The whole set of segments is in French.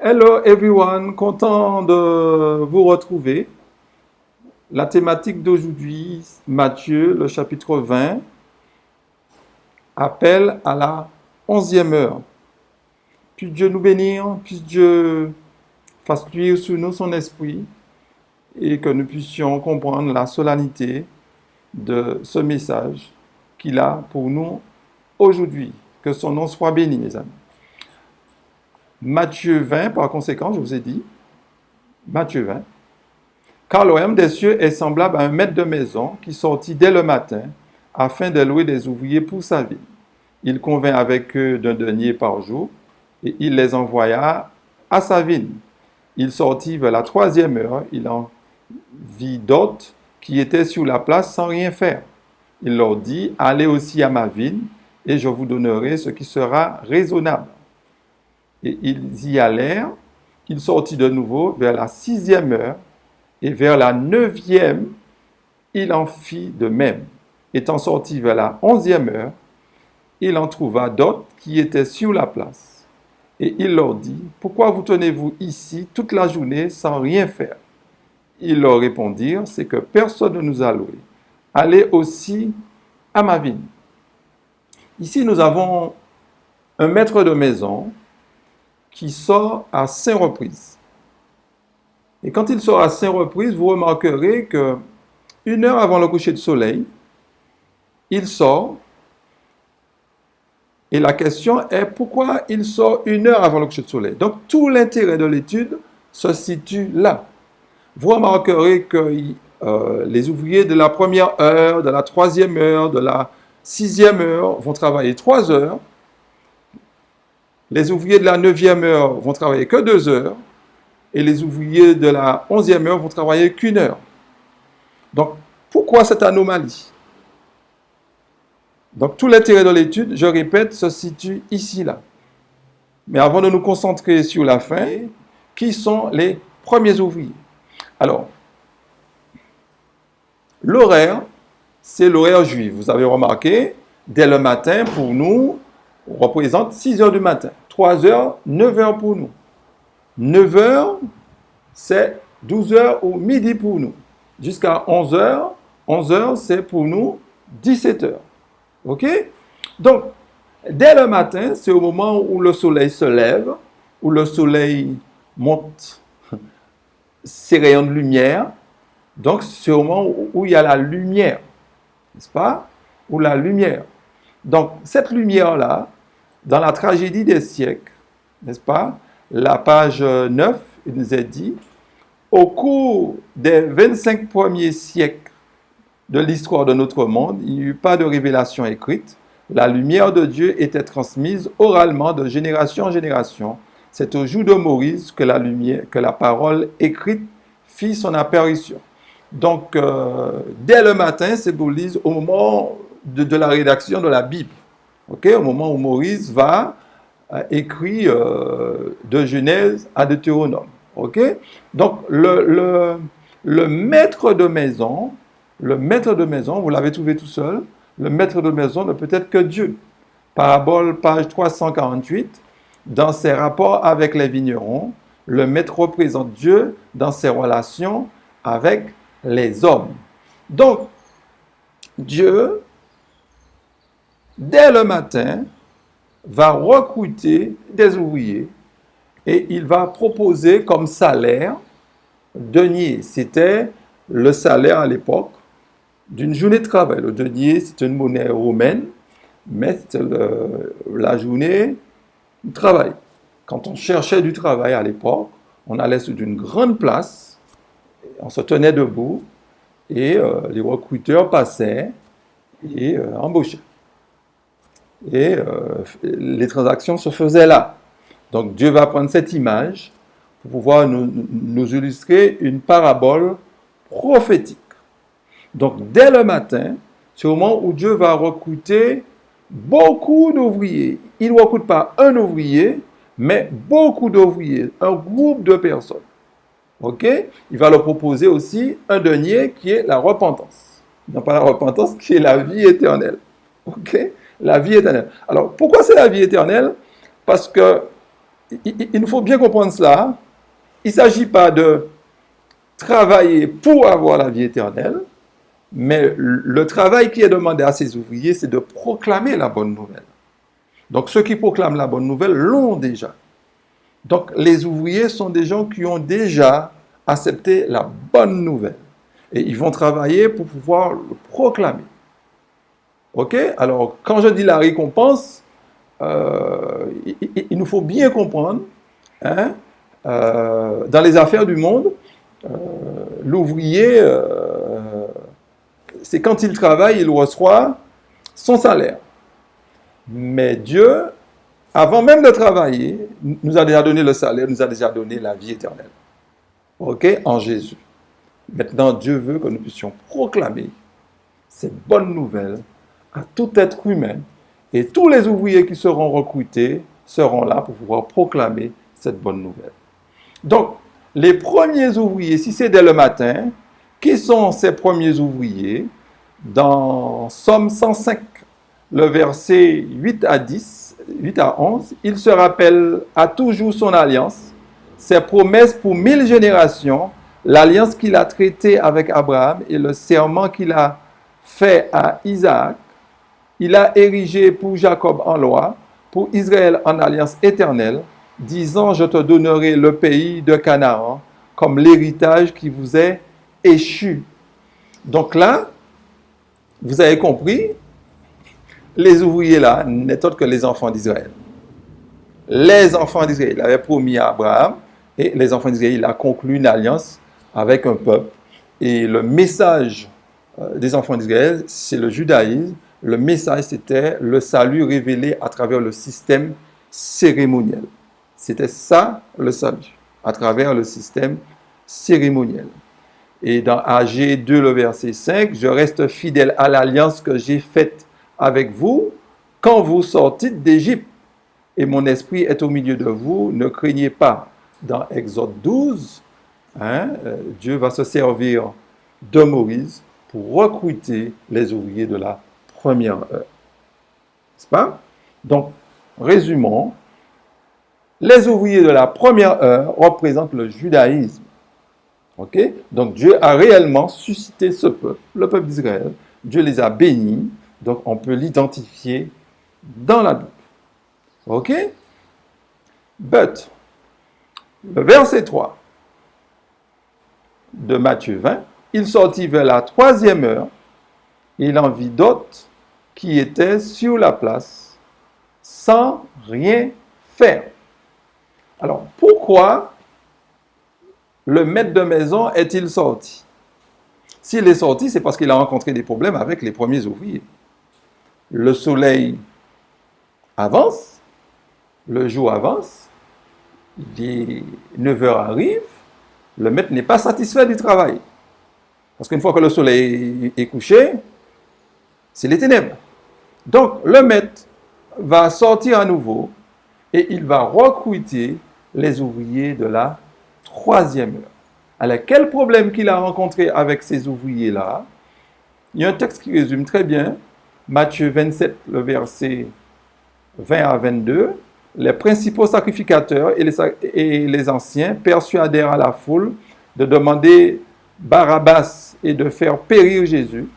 Hello everyone, content de vous retrouver. La thématique d'aujourd'hui, Matthieu, le chapitre 20, appelle à la 11e heure. Puisse Dieu nous bénir, puisse Dieu fasse luire sur nous son esprit et que nous puissions comprendre la solennité de ce message qu'il a pour nous aujourd'hui. Que son nom soit béni, mes amis. Matthieu 20, par conséquent, je vous ai dit, Matthieu 20. Car le royaume des cieux est semblable à un maître de maison qui sortit dès le matin afin de louer des ouvriers pour sa ville. Il convint avec eux d'un denier par jour et il les envoya à sa ville. Il sortit vers la 3e heure, il en vit d'autres qui étaient sur la place sans rien faire. Il leur dit, allez aussi à ma ville et je vous donnerai ce qui sera raisonnable. Et ils y allèrent. Il sortit de nouveau vers la 6e heure et vers la 9e, il en fit de même. Étant sorti vers la 11e heure, il en trouva d'autres qui étaient sur la place. Et il leur dit, pourquoi vous tenez-vous ici toute la journée sans rien faire? Ils leur répondirent, c'est que personne ne nous a loués. Allez aussi à ma ville. Ici, nous avons un maître de maison qui sort à 5 reprises. Et quand il sort à 5 reprises, vous remarquerez que 1 heure avant le coucher du soleil, il sort. Et la question est pourquoi il sort 1 heure avant le coucher du soleil. Donc tout l'intérêt de l'étude se situe là. Vous remarquerez que les ouvriers de la 1re heure, de la 3e heure, de la 6e heure vont travailler 3 heures. Les ouvriers de la 9e heure vont travailler que 2 heures. Et les ouvriers de la 11e heure vont travailler qu'1 heure. Donc, pourquoi cette anomalie? Donc, tout l'intérêt de l'étude, je répète, se situe ici, là. Mais avant de nous concentrer sur la fin, qui sont les premiers ouvriers? Alors, l'horaire, c'est l'horaire juif. Vous avez remarqué, dès le matin, pour nous, on représente 6 heures du matin. 3 heures, 9 heures pour nous. 9 heures, c'est 12 heures au midi pour nous. Jusqu'à 11 heures, 11 heures, c'est pour nous 17 heures. OK? Donc, dès le matin, c'est au moment où le soleil se lève, où le soleil monte ses rayons de lumière. Donc, c'est au moment où il y a la lumière. N'est-ce pas? Où la lumière. Donc, cette lumière-là, dans la tragédie des siècles, n'est-ce pas? La page 9, il nous est dit, au cours des 25 premiers siècles de l'histoire de notre monde, il n'y eut pas de révélation écrite. La lumière de Dieu était transmise oralement de génération en génération. C'est au jour de Moïse que la parole écrite fit son apparition. Donc, dès le matin, symbolise au moment de la rédaction de la Bible. Okay? Au moment où Moïse va écrit de Genèse à Deutéronome. Okay? Donc, le maître de maison, vous l'avez trouvé tout seul, le maître de maison ne peut être que Dieu. Parabole, page 348, dans ses rapports avec les vignerons, le maître représente Dieu dans ses relations avec les hommes. Donc, Dieu, dès le matin, va recruter des ouvriers et il va proposer comme salaire denier. C'était le salaire à l'époque d'une journée de travail. Le denier, c'est une monnaie romaine, mais c'était la journée de travail. Quand on cherchait du travail à l'époque, on allait sur une grande place, on se tenait debout et les recruteurs passaient et embauchaient. Et les transactions se faisaient là. Donc Dieu va prendre cette image pour pouvoir nous illustrer une parabole prophétique. Donc dès le matin, c'est au moment où Dieu va recruter beaucoup d'ouvriers. Il ne recrute pas un ouvrier, mais beaucoup d'ouvriers, un groupe de personnes. OK? Il va leur proposer aussi un denier qui est la repentance. Non pas la repentance, qui est la vie éternelle. OK? La vie éternelle. Alors, pourquoi c'est la vie éternelle? Parce que il nous faut bien comprendre cela. Il ne s'agit pas de travailler pour avoir la vie éternelle, mais le travail qui est demandé à ces ouvriers, c'est de proclamer la bonne nouvelle. Donc ceux qui proclament la bonne nouvelle l'ont déjà. Donc les ouvriers sont des gens qui ont déjà accepté la bonne nouvelle. Et ils vont travailler pour pouvoir le proclamer. Ok? Alors quand je dis la récompense, il nous faut bien comprendre, hein, dans les affaires du monde, l'ouvrier, c'est quand il travaille, il reçoit son salaire. Mais Dieu, avant même de travailler, nous a déjà donné le salaire, nous a déjà donné la vie éternelle. Ok? En Jésus. Maintenant, Dieu veut que nous puissions proclamer cette bonne nouvelle à tout être humain. Et tous les ouvriers qui seront recrutés seront là pour pouvoir proclamer cette bonne nouvelle. Donc, les premiers ouvriers, si c'est dès le matin, qui sont ces premiers ouvriers? Dans Somme 105, le verset 8 à 11, il se rappelle à toujours son alliance, ses promesses pour 1000 générations, l'alliance qu'il a traitée avec Abraham et le serment qu'il a fait à Isaac. Il a érigé pour Jacob en loi, pour Israël en alliance éternelle, disant, je te donnerai le pays de Canaan comme l'héritage qui vous est échu. Donc là, vous avez compris, les ouvriers là n'est autre que les enfants d'Israël. Les enfants d'Israël avaient promis à Abraham, et les enfants d'Israël, il a conclu une alliance avec un peuple. Et le message des enfants d'Israël, c'est le judaïsme. Le message, c'était le salut révélé à travers le système cérémoniel. C'était ça, le salut, à travers le système cérémoniel. Et dans Agé 2, le verset 5, « Je reste fidèle à l'alliance que j'ai faite avec vous quand vous sortîtes d'Égypte. Et mon esprit est au milieu de vous, ne craignez pas. » Dans Exode 12, Dieu va se servir de Moïse pour recruter les ouvriers de la première heure. N'est-ce pas? Donc, résumons. Les ouvriers de la première heure représentent le judaïsme. Ok? Donc Dieu a réellement suscité ce peuple, le peuple d'Israël. Dieu les a bénis. Donc on peut l'identifier dans la Bible. Ok? But, le verset 3 de Matthieu 20, il sortit vers la 3e heure, et il en vit d'autres qui étaient sur la place sans rien faire. Alors pourquoi le maître de maison est-il sorti? S'il est sorti, c'est parce qu'il a rencontré des problèmes avec les premiers ouvriers. Le soleil avance, le jour avance, les 9 heures arrivent, le maître n'est pas satisfait du travail. Parce qu'une fois que le soleil est couché, c'est les ténèbres. Donc, le maître va sortir à nouveau et il va recruter les ouvriers de la 3e heure. Alors, quel problème qu'il a rencontré avec ces ouvriers-là? Il y a un texte qui résume très bien. Matthieu 27, le verset 20 à 22. Les principaux sacrificateurs et les anciens persuadèrent à la foule de demander Barabbas et de faire périr Jésus.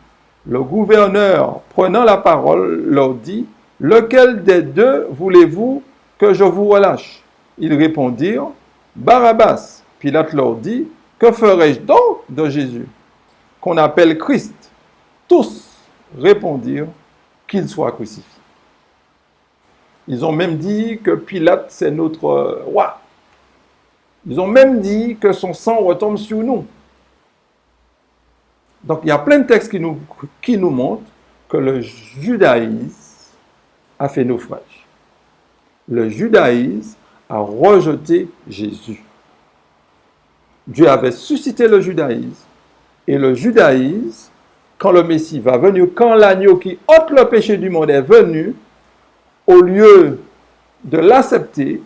Le gouverneur, prenant la parole, leur dit, « Lequel des deux voulez-vous que je vous relâche ?» Ils répondirent, « Barabbas. » Pilate leur dit, « Que ferai-je donc de Jésus, qu'on appelle Christ ?» Tous répondirent qu'il soit crucifié. Ils ont même dit que Pilate, c'est notre roi. Ils ont même dit que son sang retombe sur nous. Donc, il y a plein de textes qui nous montrent que le judaïsme a fait naufrage. Le judaïsme a rejeté Jésus. Dieu avait suscité le judaïsme. Et le judaïsme, quand le Messie va venir, quand l'agneau qui ôte le péché du monde est venu, au lieu de l'accepter,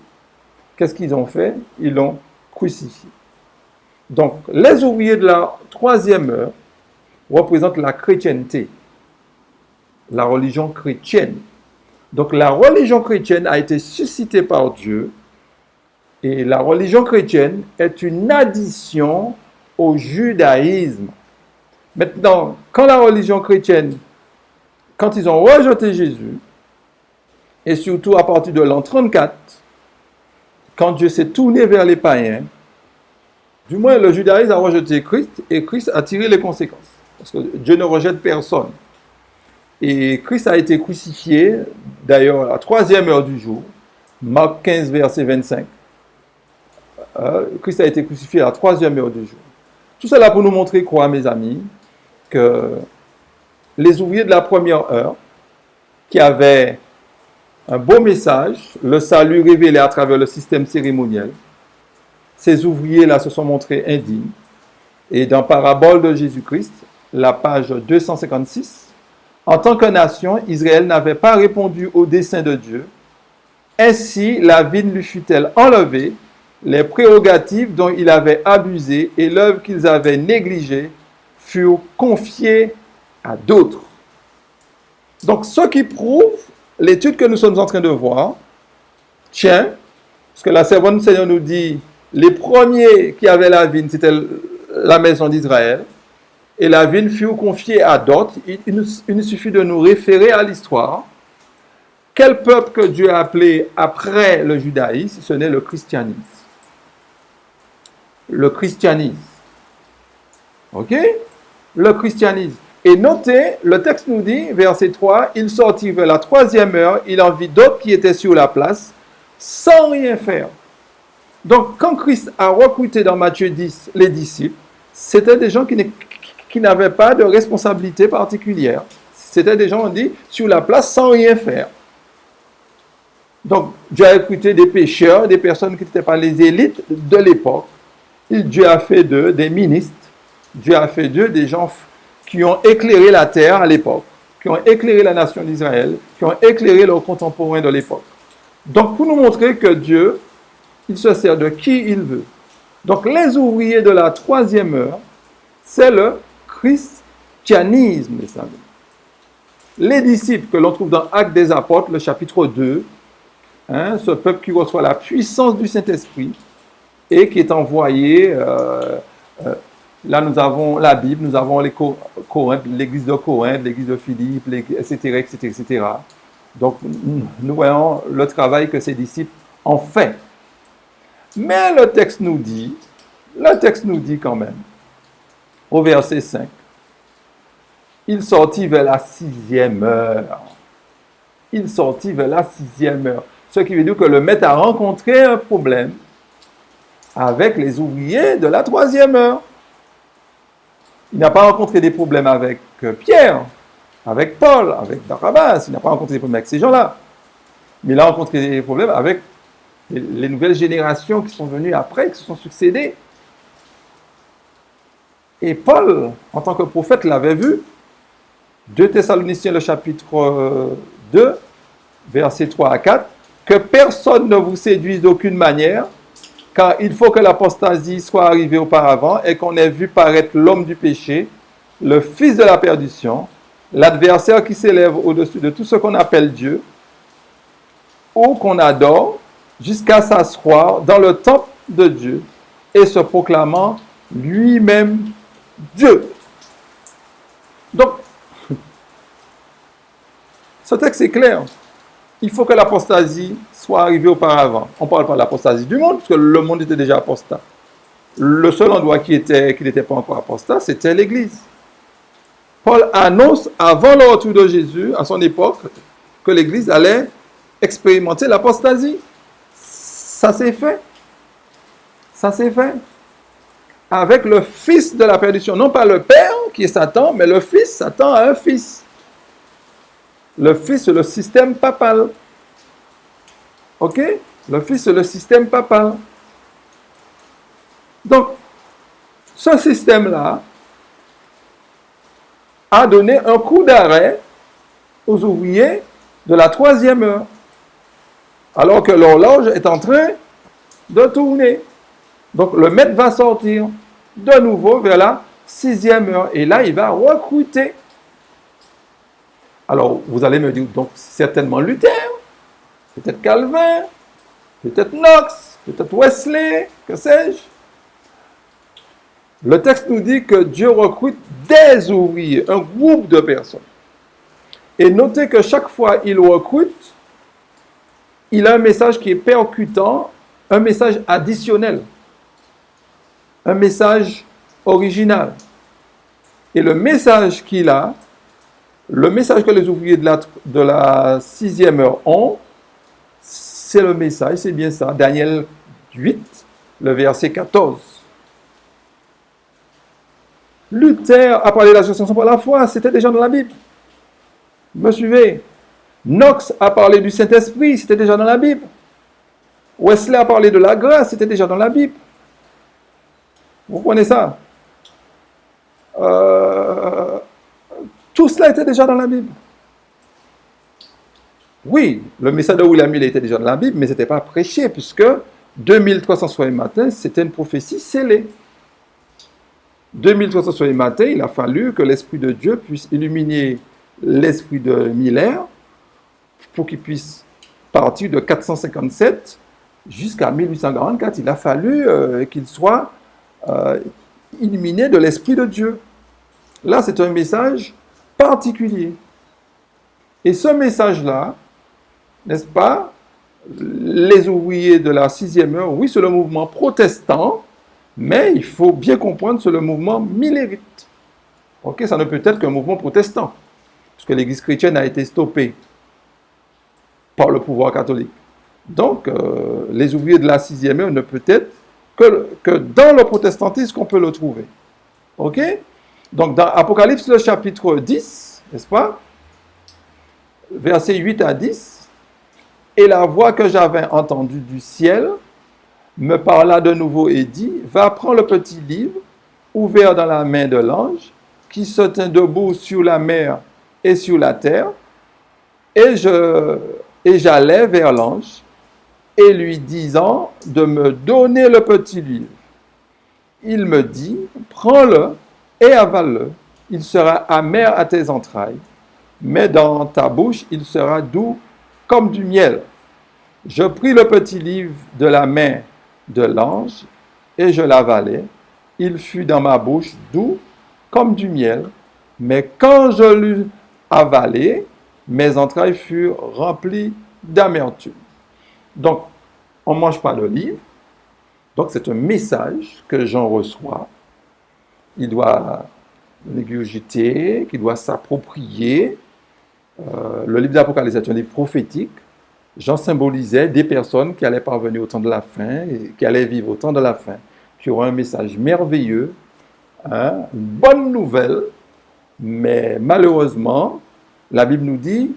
qu'est-ce qu'ils ont fait? Ils l'ont crucifié. Donc, les ouvriers de la 3e heure représentent la chrétienté, la religion chrétienne. Donc, la religion chrétienne a été suscitée par Dieu Et la religion chrétienne est une addition au judaïsme. Maintenant, quand la religion chrétienne, quand ils ont rejeté Jésus, et surtout à partir de l'an 34, quand Dieu s'est tourné vers les païens, du moins le judaïsme a rejeté Christ et Christ a tiré les conséquences. Parce que Dieu ne rejette personne. Et Christ a été crucifié, d'ailleurs à la 3e heure du jour, Marc 15, verset 25. Christ a été crucifié à la 3e heure du jour. Tout cela pour nous montrer quoi, mes amis? Que les ouvriers de la première heure, qui avaient un beau message, le salut révélé à travers le système cérémoniel, ces ouvriers-là se sont montrés indignes. Et dans Parabole de Jésus-Christ, la page 256, en tant que nation, Israël n'avait pas répondu au dessein de Dieu. Ainsi, la vigne lui fut-elle enlevée, les prérogatives dont il avait abusé et l'œuvre qu'ils avaient négligée furent confiées à d'autres. Donc, ce qui prouve l'étude que nous sommes en train de voir, tiens, parce que la servante du Seigneur nous dit, les premiers qui avaient la vigne, c'était la maison d'Israël, et la vigne fut confiée à d'autres. Il suffit de nous référer à l'histoire. Quel peuple que Dieu a appelé après le judaïsme, ce n'est le christianisme. Le christianisme. Ok? Le christianisme. Et notez, le texte nous dit, verset 3, il sortit vers la 3e heure, il en vit d'autres qui étaient sur la place, sans rien faire. Donc, quand Christ a recruté dans Matthieu 10 les disciples, c'était des gens qui n'avaient pas de responsabilité particulière. C'était des gens, on dit, sur la place sans rien faire. Donc, Dieu a recruté des pécheurs, des personnes qui n'étaient pas les élites de l'époque. Dieu a fait d'eux des ministres. Dieu a fait d'eux des gens qui ont éclairé la terre à l'époque, qui ont éclairé la nation d'Israël, qui ont éclairé leurs contemporains de l'époque. Donc, pour nous montrer que Dieu, il se sert de qui il veut. Donc, les ouvriers de la 3e heure, c'est le christianisme, mes amis. Les disciples que l'on trouve dans Actes des Apôtres, le chapitre 2, ce peuple qui reçoit la puissance du Saint-Esprit et qui est envoyé, là nous avons la Bible, nous avons l'église de Corinthe, l'église de Philippe, etc., etc., etc. Donc, nous voyons le travail que ces disciples ont fait. Mais le texte nous dit quand même, au verset 5, il sortit vers la 6e heure. Il sortit vers la 6e heure. Ce qui veut dire que le maître a rencontré un problème avec les ouvriers de la 3e heure. Il n'a pas rencontré des problèmes avec Pierre, avec Paul, avec Barabbas. Il n'a pas rencontré des problèmes avec ces gens-là. Mais il a rencontré des problèmes avec les nouvelles générations qui sont venues après, qui se sont succédées. Et Paul, en tant que prophète, l'avait vu. 2 Thessaloniciens, le chapitre 2, versets 3 à 4, que personne ne vous séduise d'aucune manière, car il faut que l'apostasie soit arrivée auparavant et qu'on ait vu paraître l'homme du péché, le fils de la perdition, l'adversaire qui s'élève au-dessus de tout ce qu'on appelle Dieu, ou qu'on adore, jusqu'à s'asseoir dans le temple de Dieu et se proclamant lui-même Dieu. Donc, ce texte est clair. Il faut que l'apostasie soit arrivée auparavant. On ne parle pas de l'apostasie du monde, parce que le monde était déjà apostat. Le seul endroit qui n'était pas encore apostat, c'était l'Église. Paul annonce, avant le retour de Jésus, à son époque, que l'Église allait expérimenter l'apostasie. Ça s'est fait. Ça s'est fait. Avec le fils de la perdition. Non pas le père, qui est Satan, mais le fils. Satan a un fils. Le fils, c'est le système papal. Ok? Le fils, c'est le système papal. Donc, ce système-là a donné un coup d'arrêt aux ouvriers de la 3e heure, alors que l'horloge est en train de tourner. Donc, le maître va sortir de nouveau vers la 6e heure. Et là, il va recruter. Alors, vous allez me dire, donc, certainement Luther, peut-être Calvin, peut-être Knox, peut-être Wesley, que sais-je. Le texte nous dit que Dieu recrute des ouvriers, un groupe de personnes. Et notez que chaque fois qu'il recrute, il a un message qui est percutant, un message additionnel, un message original. Et le message qu'il a, le message que les ouvriers de la 6e heure ont, c'est le message, c'est bien ça, Daniel 8, le verset 14. Luther a parlé de la justification par la foi, c'était déjà dans la Bible. Me suivez? Knox a parlé du Saint-Esprit, c'était déjà dans la Bible. Wesley a parlé de la grâce, c'était déjà dans la Bible. Vous comprenez ça? Tout cela était déjà dans la Bible. Oui, le message de William Miller était déjà dans la Bible, mais ce n'était pas prêché, puisque 2300 soirs et matin, c'était une prophétie scellée. 2300 soirs et matin, il a fallu que l'Esprit de Dieu puisse illuminer l'esprit de Miller pour qu'il puisse partir de 457 jusqu'à 1844. Il a fallu qu'il soit illuminé de l'Esprit de Dieu. Là, c'est un message particulier. Et ce message-là, n'est-ce pas, les ouvriers de la 6e heure, oui, c'est le mouvement protestant, mais il faut bien comprendre, c'est le mouvement millérite. Ok, ça ne peut être qu'un mouvement protestant, parce que l'Église chrétienne a été stoppée par le pouvoir catholique. Donc, les ouvriers de la 6e heure ne peut être que dans le protestantisme qu'on peut le trouver. Ok? Donc, dans Apocalypse, le chapitre 10, n'est-ce pas? Versets 8 à 10. Et la voix que j'avais entendue du ciel me parla de nouveau et dit, va prendre le petit livre ouvert dans la main de l'ange qui se tient debout sur la mer et sur la terre. Et j'allais vers l'ange et lui disant de me donner le petit livre. Il me dit, prends-le et avale-le. Il sera amer à tes entrailles, mais dans ta bouche, il sera doux comme du miel. Je pris le petit livre de la main de l'ange et je l'avalai. Il fut dans ma bouche doux comme du miel, mais quand je l'eus avalé, mes entrailles furent remplies d'amertume. Donc, on ne mange pas le livre. Donc, c'est un message que Jean reçoit. Il doit l'ingurgiter, qu'il doit s'approprier. Le livre d'Apocalypse est un livre prophétique. Jean symbolisait des personnes qui allaient parvenir au temps de la fin et qui allaient vivre au temps de la fin, qui auraient un message merveilleux, une bonne nouvelle, mais malheureusement, la Bible nous dit,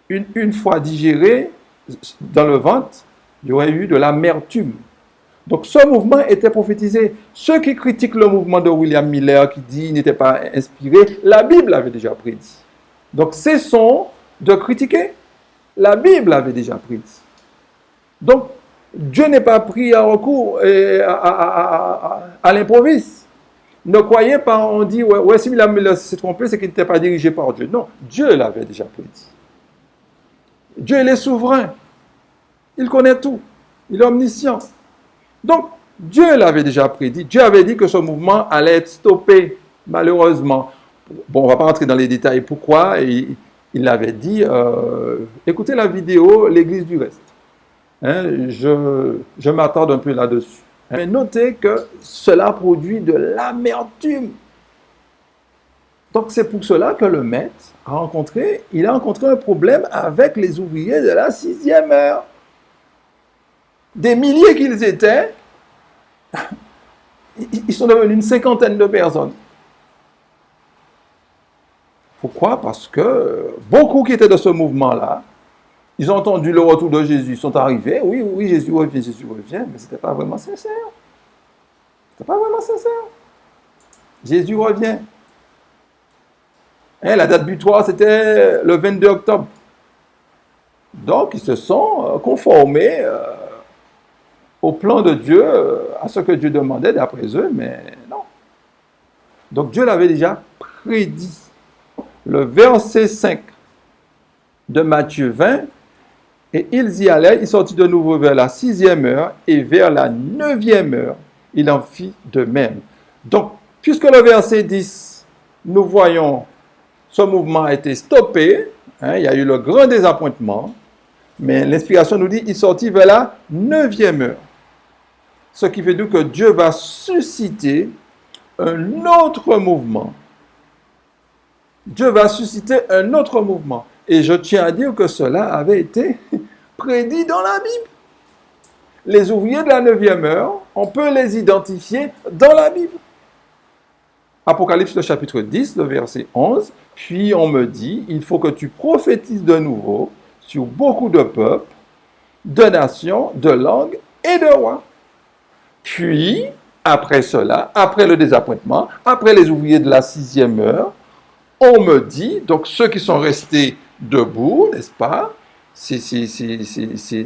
une fois digéré dans le ventre, il y aurait eu de l'amertume. Donc ce mouvement était prophétisé. Ceux qui critiquent le mouvement de William Miller, qui dit qu'il n'était pas inspiré, la Bible l'avait déjà prédit. Donc cessons de critiquer. La Bible l'avait déjà prédit. Donc Dieu n'est pas pris à recours à l'improviste. Ne croyez pas, on dit, ouais, si William Miller s'est trompé, c'est qu'il n'était pas dirigé par Dieu. Non, Dieu l'avait déjà prédit. Dieu, il est souverain. Il connaît tout. Il est omniscient. Donc, Dieu l'avait déjà prédit. Dieu avait dit que ce mouvement allait être stoppé, malheureusement. Bon, on ne va pas rentrer dans les détails pourquoi. Il l'avait dit, écoutez la vidéo, l'Église du reste. Hein, je m'attarde un peu là-dessus. Mais notez que cela produit de l'amertume. Donc, c'est pour cela que le maître a rencontré un problème avec les ouvriers de la 6e heure. Des milliers qu'ils étaient, ils sont devenus une cinquantaine de personnes. Pourquoi? Parce que beaucoup qui étaient de ce mouvement-là, ils ont entendu le retour de Jésus, ils sont arrivés, oui, Jésus revient, mais ce n'était pas vraiment sincère. C'était pas vraiment sincère. Jésus revient. Et la date butoir, c'était le 22 octobre. Donc, ils se sont conformés au plan de Dieu, à ce que Dieu demandait d'après eux, mais non. Donc, Dieu l'avait déjà prédit. Le verset 5 de Matthieu 20 Et ils y allèrent, il sortit de nouveau vers la 6e heure, et vers la 9e heure, il en fit de même. Donc, puisque le verset 10, nous voyons, ce mouvement a été stoppé, il y a eu le grand désappointement, mais l'inspiration nous dit, il sortit vers la 9e heure. Ce qui veut dire que Dieu va susciter un autre mouvement. Dieu va susciter un autre mouvement. Et je tiens à dire que cela avait été prédit dans la Bible. Les ouvriers de la 9e heure, on peut les identifier dans la Bible. Apocalypse, le chapitre 10, le verset 11. Puis on me dit, il faut que tu prophétises de nouveau sur beaucoup de peuples, de nations, de langues et de rois. Puis, après cela, après le désappointement, après les ouvriers de la 6e heure, on me dit, donc ceux qui sont restés debout, n'est-ce pas, c'est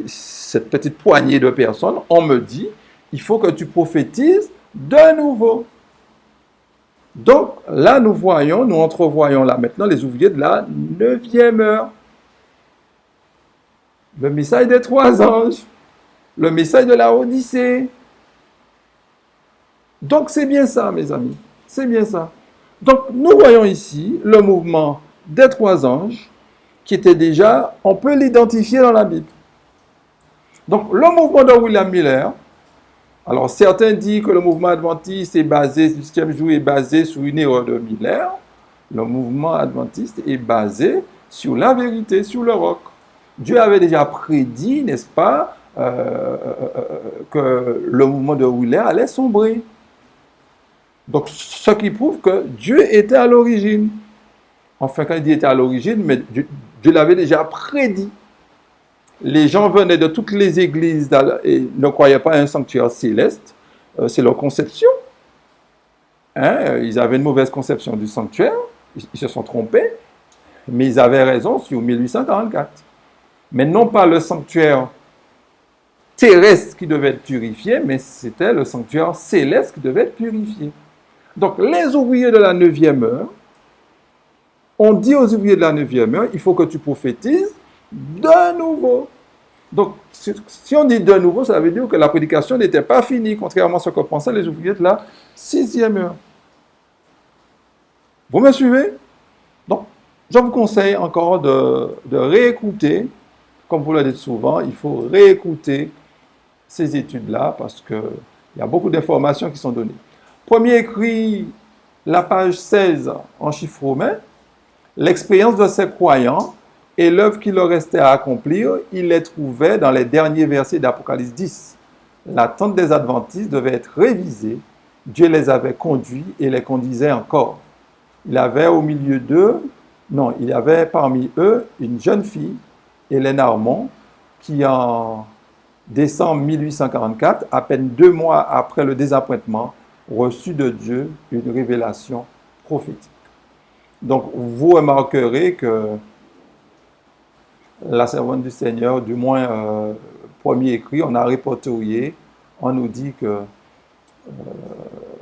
cette petite poignée de personnes, on me dit, il faut que tu prophétises de nouveau. Donc là, nous entrevoyons là maintenant les ouvriers de la 9e heure. Le message des 3 anges, le message de la Odyssée. Donc c'est bien ça, mes amis, c'est bien ça. Donc nous voyons ici le mouvement des 3 anges qui était déjà, on peut l'identifier dans la Bible. Donc le mouvement de William Miller, alors certains disent que le mouvement adventiste est basé, le 7e jour est basé sur une erreur de Miller. Le mouvement adventiste est basé sur la vérité, sur le roc. Dieu avait déjà prédit, n'est-ce pas, que le mouvement de Wheeler allait sombrer. Donc, ce qui prouve que Dieu était à l'origine. Enfin, quand il dit était à l'origine, mais Dieu l'avait déjà prédit. Les gens venaient de toutes les églises et ne croyaient pas à un sanctuaire céleste. C'est leur conception. Ils avaient une mauvaise conception du sanctuaire. Ils se sont trompés. Mais ils avaient raison sur 1844. Mais non pas le sanctuaire terrestre qui devait être purifié, mais c'était le sanctuaire céleste qui devait être purifié. Donc, les ouvriers de la 9e heure, on dit aux ouvriers de la 9e heure, il faut que tu prophétises de nouveau. Donc, si on dit de nouveau, ça veut dire que la prédication n'était pas finie, contrairement à ce que pensaient les ouvriers de la 6e heure. Vous me suivez? Donc, je vous conseille encore de réécouter, comme vous le dites souvent, il faut réécouter ces études-là parce qu'il y a beaucoup d'informations qui sont données. Premier écrit, la page 16 en chiffres romains, l'expérience de ces croyants et l'œuvre qui leur restait à accomplir, il les trouvait dans les derniers versets d'Apocalypse 10. L'attente des adventistes devait être révisée. Dieu les avait conduits et les conduisait encore. Il y avait parmi eux une jeune fille, Hélène Armand, qui en décembre 1844, à peine 2 mois après le désappointement, reçut de Dieu une révélation prophétique. Donc, vous remarquerez que la servante du Seigneur, du moins premier écrit, on a répertorié, on nous dit que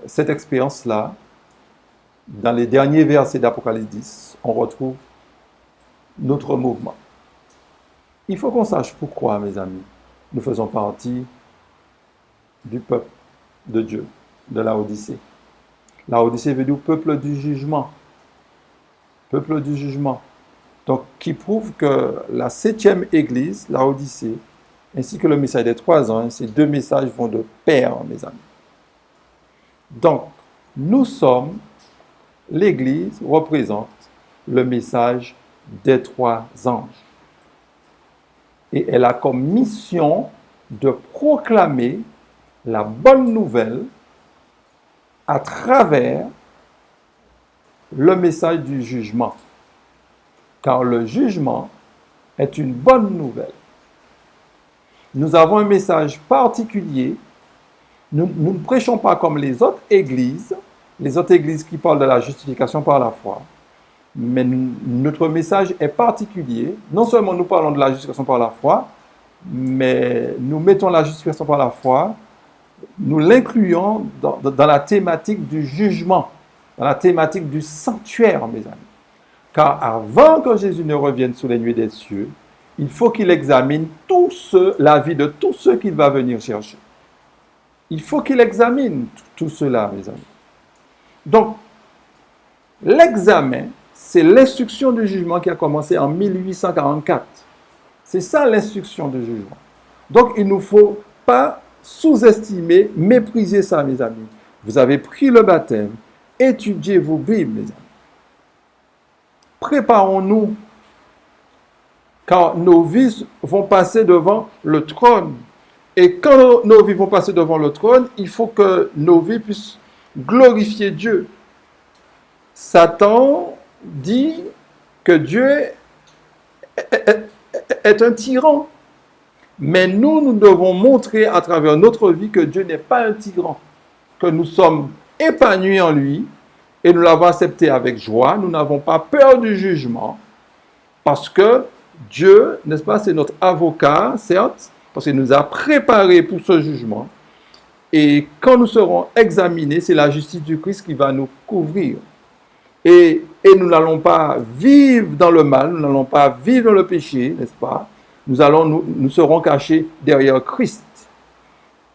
cette expérience-là, dans les derniers versets d'Apocalypse 10, on retrouve notre mouvement. Il faut qu'on sache pourquoi, mes amis, nous faisons partie du peuple de Dieu, de la Odyssée. La Odyssée veut dire peuple du jugement. Peuple du jugement. Donc, qui prouve que la 7e église, la Odyssée, ainsi que le message des 3 ans, ces 2 messages vont de pair, mes amis. Donc, l'église représente le message des 3 anges. Et elle a comme mission de proclamer la bonne nouvelle à travers le message du jugement. Car le jugement est une bonne nouvelle. Nous avons un message particulier. Nous ne prêchons pas comme les autres églises qui parlent de la justification par la foi. Mais notre message est particulier. Non seulement nous parlons de la justification par la foi, mais nous mettons la justification par la foi, nous l'incluons dans la thématique du jugement, dans la thématique du sanctuaire, mes amis. Car avant que Jésus ne revienne sous les nuées des cieux, il faut qu'il examine la vie de tous ceux qu'il va venir chercher. Il faut qu'il examine tout cela, mes amis. Donc, l'examen, c'est l'instruction du jugement qui a commencé en 1844. C'est ça l'instruction du jugement. Donc, il ne nous faut pas sous-estimer, mépriser ça, mes amis. Vous avez pris le baptême, étudiez vos Bibles, mes amis. Préparons-nous, car nos vies vont passer devant le trône. Et quand nos vies vont passer devant le trône, il faut que nos vies puissent glorifier Dieu. Satan dit que Dieu est un tyran. Mais nous devons montrer à travers notre vie que Dieu n'est pas un tyran, que nous sommes épanouis en lui et nous l'avons accepté avec joie. Nous n'avons pas peur du jugement parce que Dieu, n'est-ce pas, c'est notre avocat, certes, parce qu'il nous a préparés pour ce jugement. Et quand nous serons examinés, c'est la justice du Christ qui va nous couvrir. Et nous n'allons pas vivre dans le mal, nous n'allons pas vivre dans le péché, n'est-ce pas? Nous serons cachés derrière Christ.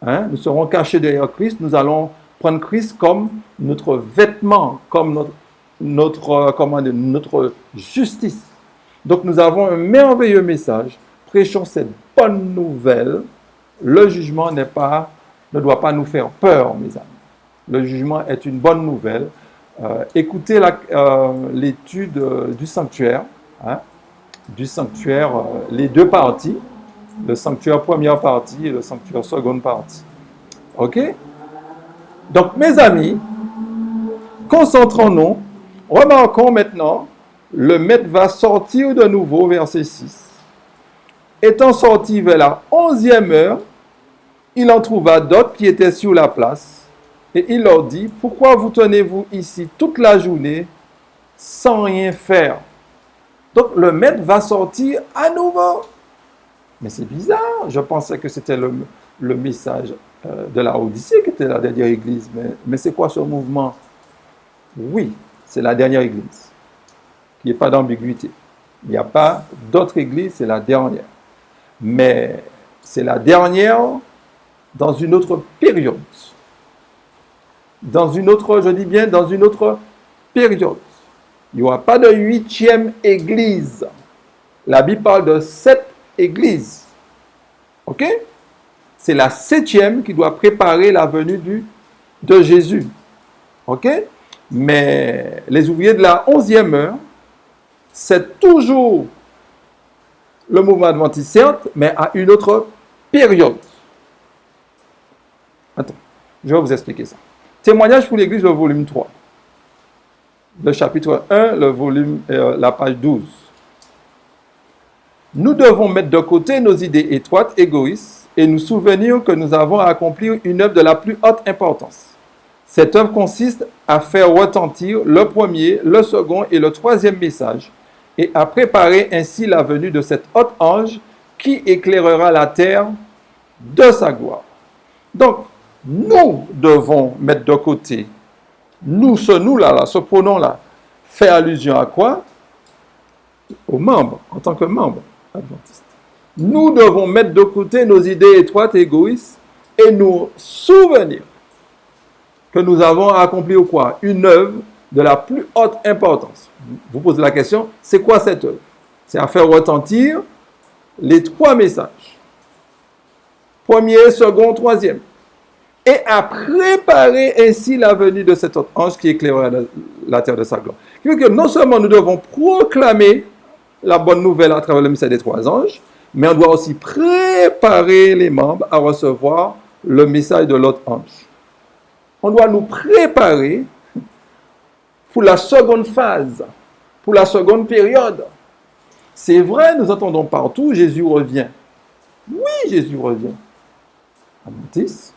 Nous serons cachés derrière Christ. Nous allons prendre Christ comme notre vêtement, comme notre justice. Donc nous avons un merveilleux message. Prêchons cette bonne nouvelle. Le jugement ne doit pas nous faire peur, mes amis. Le jugement est une bonne nouvelle. Écoutez l'étude du sanctuaire. Du sanctuaire, les deux parties, le sanctuaire première partie et le sanctuaire seconde partie. OK? Donc, mes amis, concentrons-nous. Remarquons maintenant, le maître va sortir de nouveau, verset 6. Étant sorti vers la 11e heure, il en trouva d'autres qui étaient sur la place, et il leur dit, « Pourquoi vous tenez-vous ici toute la journée sans rien faire ?» Donc, le maître va sortir à nouveau. Mais c'est bizarre. Je pensais que c'était le message de la Odyssée qui était la dernière église. Mais c'est quoi ce mouvement? Oui, c'est la dernière église. Il n'y a pas d'ambiguïté. Il n'y a pas d'autre église, c'est la dernière. Mais c'est la dernière dans une autre période. Dans une autre période. Il n'y aura pas de 8e église. La Bible parle de 7 églises. OK? C'est la 7e qui doit préparer la venue de Jésus. OK? Mais les ouvriers de la 11e heure, c'est toujours le mouvement adventiste, certes, mais à une autre période. Attends, je vais vous expliquer ça. Témoignage pour l'Église, le volume 3. Le chapitre 1, le volume, la page 12. Nous devons mettre de côté nos idées étroites, égoïstes, et nous souvenir que nous avons à accomplir une œuvre de la plus haute importance. Cette œuvre consiste à faire retentir le premier, le second et le troisième message, et à préparer ainsi la venue de cet haut ange qui éclairera la terre de sa gloire. Donc, nous devons mettre de côté ce nous-là, ce pronom-là, fait allusion à quoi? Aux membres, en tant que membres adventistes. Nous devons mettre de côté nos idées étroites et égoïstes et nous souvenir que nous avons accompli ou quoi? Une œuvre de la plus haute importance. Vous posez la question, c'est quoi cette œuvre? C'est à faire retentir les 3 messages. Premier, second, troisième. Et à préparer ainsi la venue de cet autre ange qui éclairera la terre de sa gloire. Ce qui veut dire que non seulement nous devons proclamer la bonne nouvelle à travers le message des 3 anges, mais on doit aussi préparer les membres à recevoir le message de l'autre ange. On doit nous préparer pour la seconde phase, pour la seconde période. C'est vrai, nous entendons partout, Jésus revient. Oui, Jésus revient. Adventiste,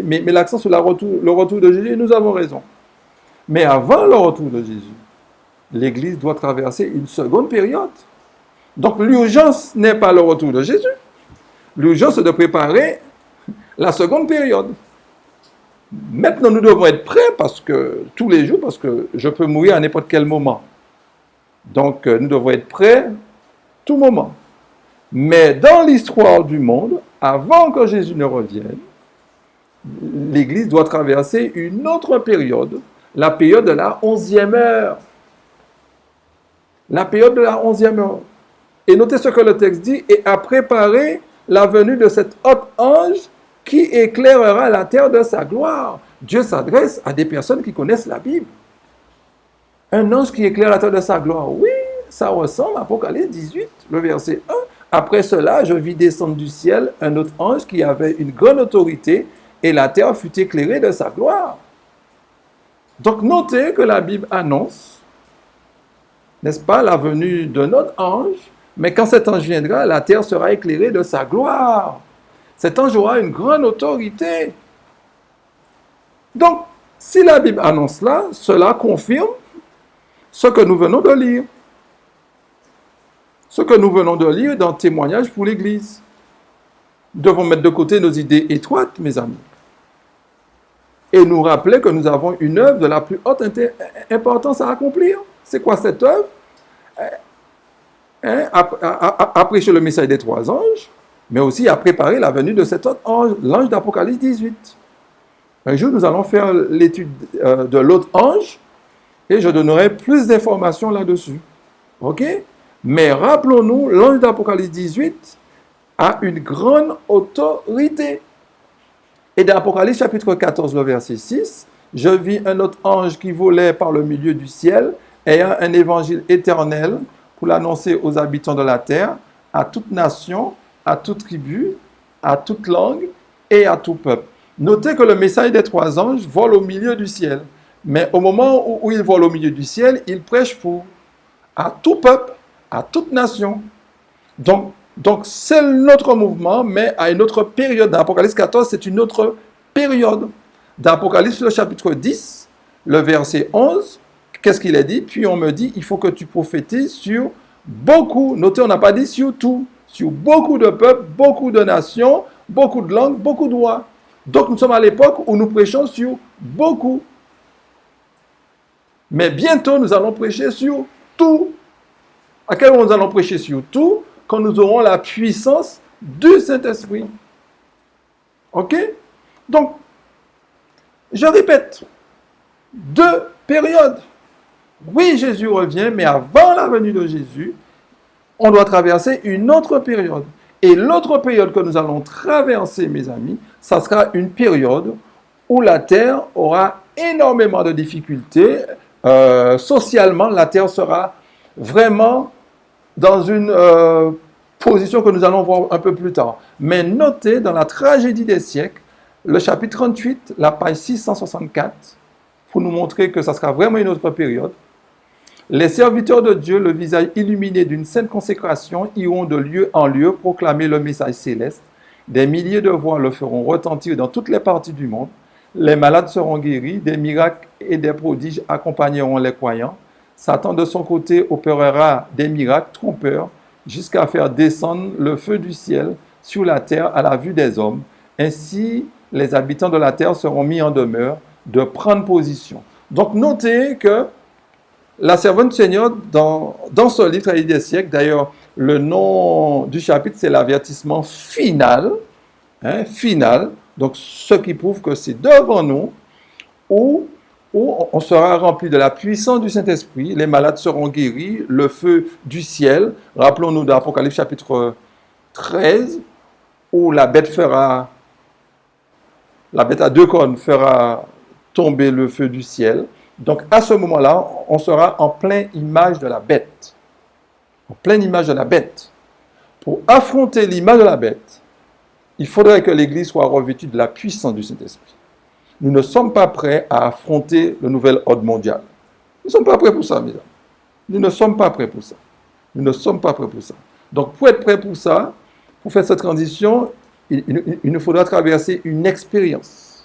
mais l'accent sur le retour de Jésus, nous avons raison. Mais avant le retour de Jésus, l'Église doit traverser une seconde période. Donc l'urgence n'est pas le retour de Jésus. L'urgence, c'est de préparer la seconde période. Maintenant, nous devons être prêts tous les jours, parce que je peux mourir à n'importe quel moment. Donc, nous devons être prêts tout moment. Mais dans l'histoire du monde, avant que Jésus ne revienne, l'Église doit traverser une autre période, la période de la 11e heure. La période de la 11e heure. Et notez ce que le texte dit, et a préparé la venue de cet autre ange qui éclairera la terre de sa gloire. Dieu s'adresse à des personnes qui connaissent la Bible. Un ange qui éclaire la terre de sa gloire. Oui, ça ressemble à Apocalypse 18, le verset 1. Après cela, je vis descendre du ciel un autre ange qui avait une grande autorité et la terre fut éclairée de sa gloire. Donc notez que la Bible annonce, n'est-ce pas, la venue d'un autre ange, mais quand cet ange viendra, la terre sera éclairée de sa gloire. Cet ange aura une grande autorité. Donc, si la Bible annonce cela confirme ce que nous venons de lire. Ce que nous venons de lire dans Témoignage pour l'Église. Nous devons mettre de côté nos idées étroites, mes amis, et nous rappeler que nous avons une œuvre de la plus haute importance à accomplir. C'est quoi cette œuvre? À prêcher le message des 3 anges, mais aussi à préparer la venue de cet autre ange, l'ange d'Apocalypse 18. Un jour, nous allons faire l'étude de l'autre ange, et je donnerai plus d'informations là-dessus. OK? Mais rappelons-nous, l'ange d'Apocalypse 18 a une grande autorité. Et dans Apocalypse chapitre 14, le verset 6, je vis un autre ange qui volait par le milieu du ciel, ayant un évangile éternel pour l'annoncer aux habitants de la terre, à toute nation, à toute tribu, à toute langue et à tout peuple. Notez que le message des 3 anges vole au milieu du ciel. Mais au moment où il vole au milieu du ciel, il prêche à tout peuple, à toute nation. Donc c'est notre mouvement, mais à une autre période. Dans Apocalypse 14, c'est une autre période. Dans Apocalypse, le chapitre 10, le verset 11, qu'est-ce qu'il a dit? Puis on me dit, il faut que tu prophétises sur beaucoup. Notez, on n'a pas dit sur tout. Sur beaucoup de peuples, beaucoup de nations, beaucoup de langues, beaucoup de rois. Donc nous sommes à l'époque où nous prêchons sur beaucoup. Mais bientôt, nous allons prêcher sur tout. À quel moment nous allons prêcher sur tout? Quand nous aurons la puissance du Saint-Esprit. OK? Donc, je répète, 2 périodes. Oui, Jésus revient, mais avant la venue de Jésus, on doit traverser une autre période. Et l'autre période que nous allons traverser, mes amis, ça sera une période où la terre aura énormément de difficultés. Socialement, la terre sera vraiment dans une position que nous allons voir un peu plus tard. Mais notez dans la tragédie des siècles, le chapitre 38, la page 664, pour nous montrer que ça sera vraiment une autre période. Les serviteurs de Dieu, le visage illuminé d'une sainte consécration, iront de lieu en lieu proclamer le message céleste. Des milliers de voix le feront retentir dans toutes les parties du monde. Les malades seront guéris, des miracles et des prodiges accompagneront les croyants. Satan, de son côté, opérera des miracles trompeurs jusqu'à faire descendre le feu du ciel sur la terre à la vue des hommes. Ainsi, les habitants de la terre seront mis en demeure de prendre position. Donc, notez que la servante du Seigneur, dans ce livre, Tragédie des siècles, d'ailleurs, le nom du chapitre, c'est l'avertissement final. Final. Donc, ce qui prouve que c'est devant nous où on sera rempli de la puissance du Saint-Esprit, les malades seront guéris, le feu du ciel. Rappelons-nous d'Apocalypse chapitre 13, où la bête à 2 cornes fera tomber le feu du ciel. Donc, à ce moment-là, on sera en pleine image de la bête. En pleine image de la bête. Pour affronter l'image de la bête, il faudrait que l'Église soit revêtue de la puissance du Saint-Esprit. Nous ne sommes pas prêts à affronter le nouvel ordre mondial. Nous ne sommes pas prêts pour ça, mes amis. Nous ne sommes pas prêts pour ça. Nous ne sommes pas prêts pour ça. Donc, pour être prêts pour ça, pour faire cette transition, il nous faudra traverser une expérience.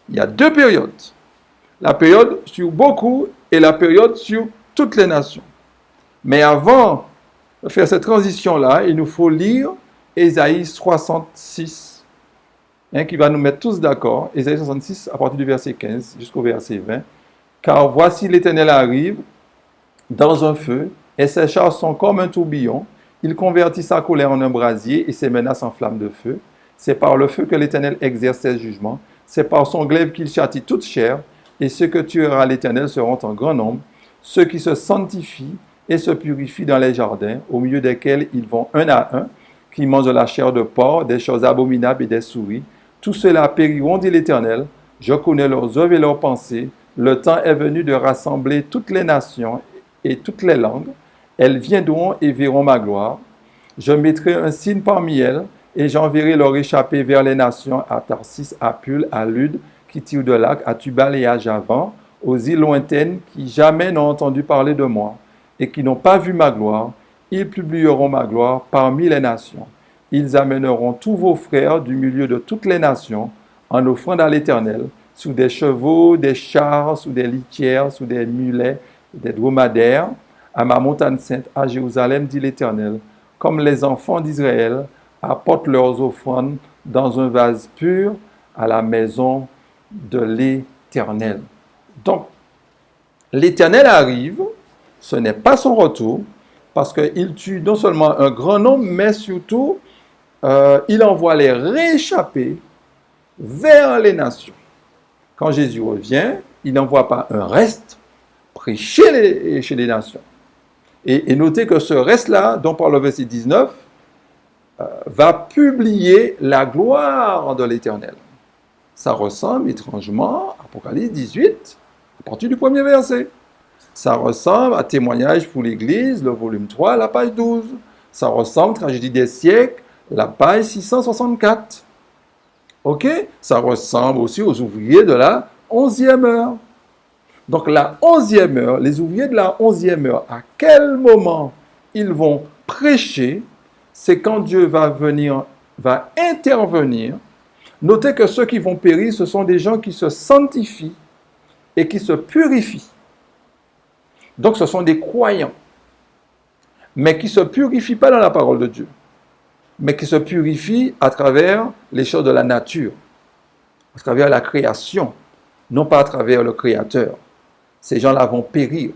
Il y a 2 périodes. La période sur beaucoup et la période sur toutes les nations. Mais avant de faire cette transition-là, il nous faut lire Ésaïe 66, qui va nous mettre tous d'accord. Ésaïe 66, à partir du verset 15 jusqu'au verset 20. Car voici l'Éternel arrive dans un feu, et ses chars sont comme un tourbillon. Il convertit sa colère en un brasier et ses menaces en flammes de feu. C'est par le feu que l'Éternel exerce ses jugements. C'est par son glaive qu'il châtie toute chair. Et ceux que tuera l'Éternel seront en grand nombre. Ceux qui se sanctifient et se purifient dans les jardins, au milieu desquels ils vont un à un, qui mangent de la chair de porc, des choses abominables et des souris. Tous ceux-là périront, dit l'Éternel. Je connais leurs œuvres et leurs pensées. Le temps est venu de rassembler toutes les nations et toutes les langues. Elles viendront et verront ma gloire. Je mettrai un signe parmi elles, et j'enverrai leur échappée vers les nations, à Tarsis, à Pul, à Lude, qui tirent de lac, à Tubal et à Javan, aux îles lointaines qui jamais n'ont entendu parler de moi, et qui n'ont pas vu ma gloire. Ils publieront ma gloire parmi les nations. Ils amèneront tous vos frères du milieu de toutes les nations, en offrande à l'Éternel, sous des chevaux, des chars, sous des litières, sous des mulets, des dromadaires, à ma montagne sainte, à Jérusalem, dit l'Éternel, comme les enfants d'Israël apportent leurs offrandes dans un vase pur à la maison de l'Éternel. Donc, l'Éternel arrive, ce n'est pas son retour, parce qu'il tue non seulement un grand nombre, mais surtout, il envoie les rééchappés vers les nations. Quand Jésus revient, il n'envoie pas un reste prêché chez les nations. Et notez que ce reste-là, dont parle le verset 19, va publier la gloire de l'Éternel. Ça ressemble étrangement à Apocalypse 18, à partir du premier verset. Ça ressemble à Témoignage pour l'Église, le volume 3, la page 12. Ça ressemble à Tragédie des siècles, la page 664. OK? Ça ressemble aussi aux ouvriers de la 11e heure. Donc la 11e heure, les ouvriers de la 11e heure, à quel moment ils vont prêcher? C'est quand Dieu va intervenir. Notez que ceux qui vont périr, ce sont des gens qui se sanctifient et qui se purifient. Donc ce sont des croyants, mais qui ne se purifient pas dans la parole de Dieu, mais qui se purifient à travers les choses de la nature, à travers la création, non pas à travers le Créateur. Ces gens-là vont périr.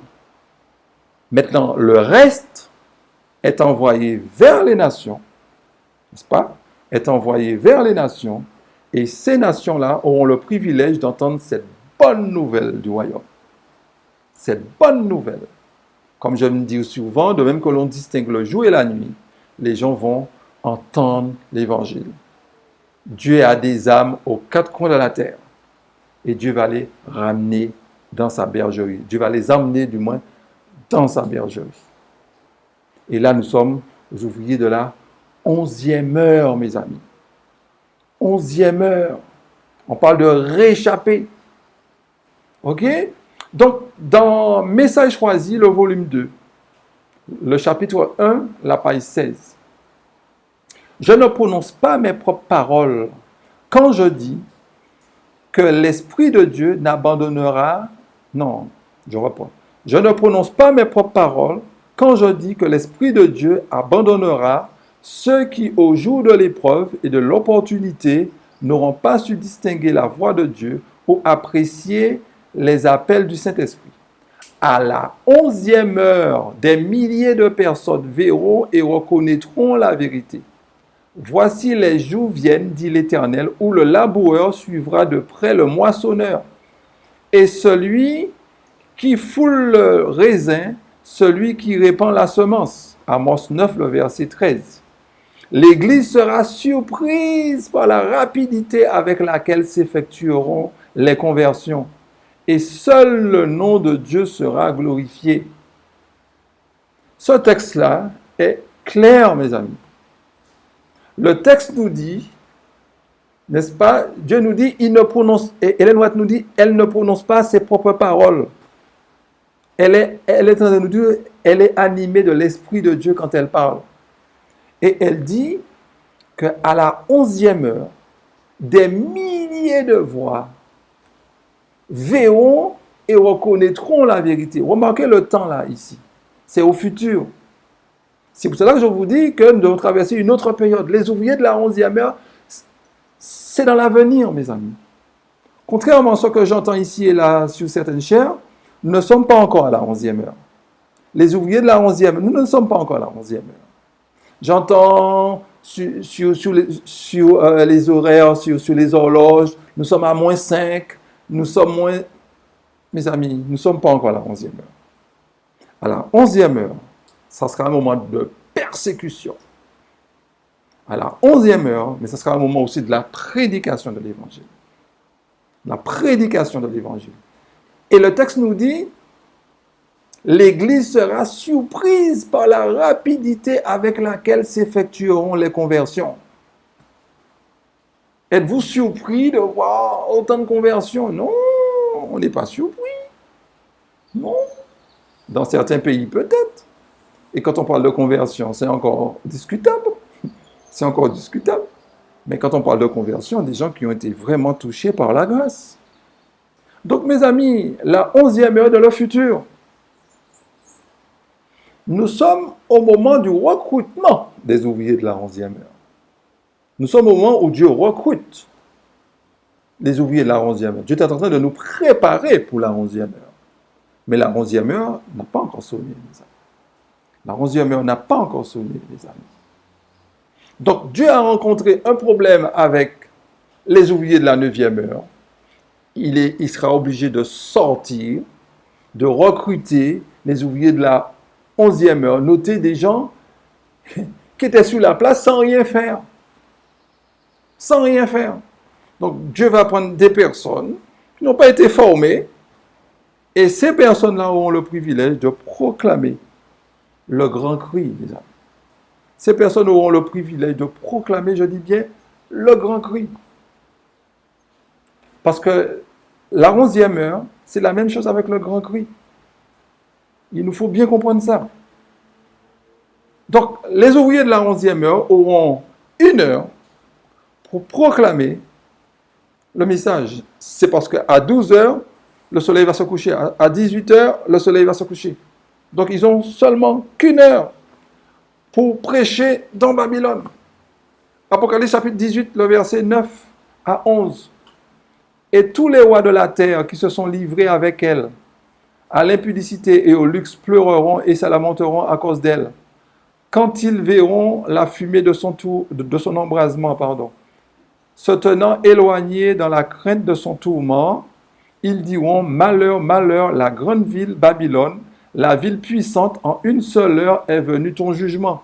Maintenant, le reste est envoyé vers les nations, n'est-ce pas? Est envoyé vers les nations, et ces nations-là auront le privilège d'entendre cette bonne nouvelle du royaume. Cette bonne nouvelle. Comme je me dis souvent, de même que l'on distingue le jour et la nuit, les gens vont entendre l'évangile. Dieu a des âmes aux quatre coins de la terre, et Dieu va les ramener dans sa bergerie. Dieu va les emmener, du moins, dans sa bergerie. Et là, nous sommes aux ouvriers de la 11e heure, mes amis. 11e heure. On parle de rééchapper. OK? Donc, dans Message choisi, le volume 2, le chapitre 1, la page 16. Je ne prononce pas mes propres paroles quand je dis que l'Esprit de Dieu n'abandonnera. Non, je reprends. Je ne prononce pas mes propres paroles quand je dis que l'Esprit de Dieu abandonnera ceux qui, au jour de l'épreuve et de l'opportunité, n'auront pas su distinguer la voix de Dieu ou apprécier les appels du Saint-Esprit. À la 11e heure, des milliers de personnes verront et reconnaîtront la vérité. Voici les jours viennent, dit l'Éternel, où le laboureur suivra de près le moissonneur. Et celui qui foule le raisin, celui qui répand la semence. Amos 9, le verset 13. L'Église sera surprise par la rapidité avec laquelle s'effectueront les conversions. Et seul le nom de Dieu sera glorifié. Ce texte-là est clair, mes amis. Le texte nous dit, n'est-ce pas, Dieu nous dit, il ne prononce, et Ellen White nous dit, elle ne prononce pas ses propres paroles. Elle est en train de nous dire, elle est animée de l'Esprit de Dieu quand elle parle. Et elle dit qu'à la 11e heure, des milliers de voix verront et reconnaîtront la vérité. Remarquez le temps là, ici. C'est au futur. C'est pour cela que je vous dis que nous devons traverser une autre période. Les ouvriers de la 11e heure, c'est dans l'avenir, mes amis. Contrairement à ce que j'entends ici et là sur certaines chaires, nous ne sommes pas encore à la 11e heure. Les ouvriers de la 11e, nous ne sommes pas encore à la 11e heure. J'entends sur les horaires, sur les horloges, nous sommes à -5, nous sommes moins... Mes amis, nous ne sommes pas encore à la 11e heure. À la 11e heure, ça sera un moment de persécution. À la 11e heure, mais ça sera un moment aussi de la prédication de l'évangile. La prédication de l'évangile. Et le texte nous dit, l'Église sera surprise par la rapidité avec laquelle s'effectueront les conversions. Êtes-vous surpris de voir autant de conversions? Non, on n'est pas surpris. Non. Dans certains pays, peut-être. Et quand on parle de conversion, c'est encore discutable. C'est encore discutable. Mais quand on parle de conversion, des gens qui ont été vraiment touchés par la grâce. Donc, mes amis, la 11e heure de le futur. Nous sommes au moment du recrutement des ouvriers de la 11e heure. Nous sommes au moment où Dieu recrute les ouvriers de la 11e heure. Dieu est en train de nous préparer pour la 11e heure. Mais la 11e heure n'a pas encore sonné, mes amis. La 11e heure n'a pas encore sonné, les amis. Donc, Dieu a rencontré un problème avec les ouvriers de la 9e heure. Il sera obligé de sortir, de recruter les ouvriers de la 11e heure. Notez des gens qui étaient sur la place sans rien faire. Sans rien faire. Donc, Dieu va prendre des personnes qui n'ont pas été formées, et ces personnes-là auront le privilège de proclamer le grand cri, les amis. Ces personnes auront le privilège de proclamer, je dis bien, le grand cri. Parce que la 11e heure, c'est la même chose avec le grand cri. Il nous faut bien comprendre ça. Donc, les ouvriers de la 11e heure auront 1 heure pour proclamer le message. C'est parce qu'à 12 heures, le soleil va se coucher. À 18 heures, le soleil va se coucher. Donc, ils ont seulement qu'1 heure pour prêcher dans Babylone. Apocalypse chapitre 18, le verset 9 à 11. Et tous les rois de la terre qui se sont livrés avec elle à l'impudicité et au luxe pleureront et se lamenteront à cause d'elle. Quand ils verront la fumée de son embrasement, se tenant éloignés dans la crainte de son tourment, ils diront: malheur, malheur, la grande ville Babylone, la ville puissante, en une seule heure est venu ton jugement.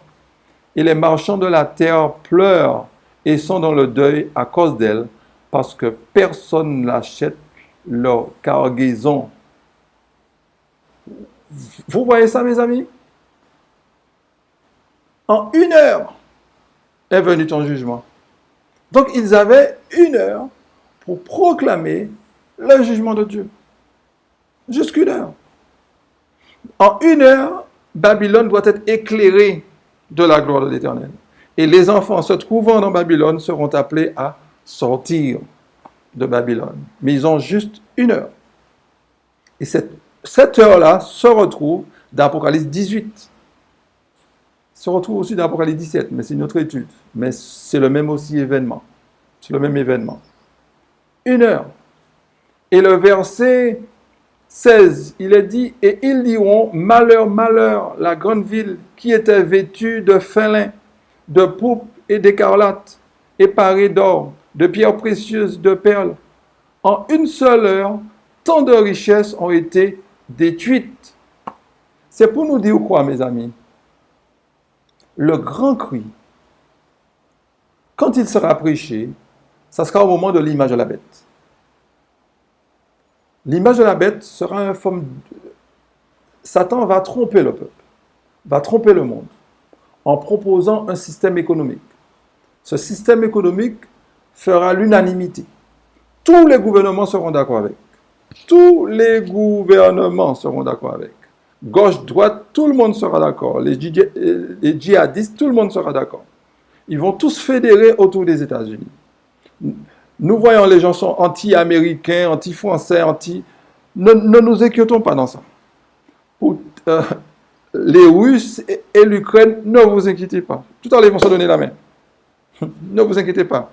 Et les marchands de la terre pleurent et sont dans le deuil à cause d'elle, parce que personne n'achète leur cargaison. Vous voyez ça, mes amis? En 1 heure est venu ton jugement. Donc, ils avaient 1 heure pour proclamer le jugement de Dieu. Juste 1 heure. En 1 heure, Babylone doit être éclairée de la gloire de l'Éternel. Et les enfants se trouvant dans Babylone seront appelés à sortir de Babylone. Mais ils ont juste 1 heure. Et cette heure-là se retrouve dans Apocalypse 18. Se retrouve aussi dans Apocalypse 17, mais c'est une autre étude. Mais c'est le même aussi événement. C'est le même événement. 1 heure. Et le verset 16, il est dit: et ils diront: malheur, malheur, la grande ville qui était vêtue de fin lin, de pourpre et d'écarlate, et parée d'or, de pierres précieuses, de perles. En 1 seule heure, tant de richesses ont été détruites. C'est pour nous dire quoi, mes amis? Le grand cri, quand il sera prêché, ça sera au moment de l'image de la bête. L'image de la bête sera une forme... Satan va tromper le peuple, va tromper le monde, en proposant un système économique. Ce système économique fera l'unanimité. Tous les gouvernements seront d'accord avec. Tous les gouvernements seront d'accord avec. Gauche, droite, tout le monde sera d'accord. Les djihadistes, tout le monde sera d'accord. Ils vont tous fédérer autour des États-Unis. Nous voyons, les gens sont anti-américains, anti-français, Ne nous inquiétons pas dans ça. Pour les Russes et l'Ukraine, ne vous inquiétez pas. Tout à l'heure, ils vont se donner la main. Ne vous inquiétez pas.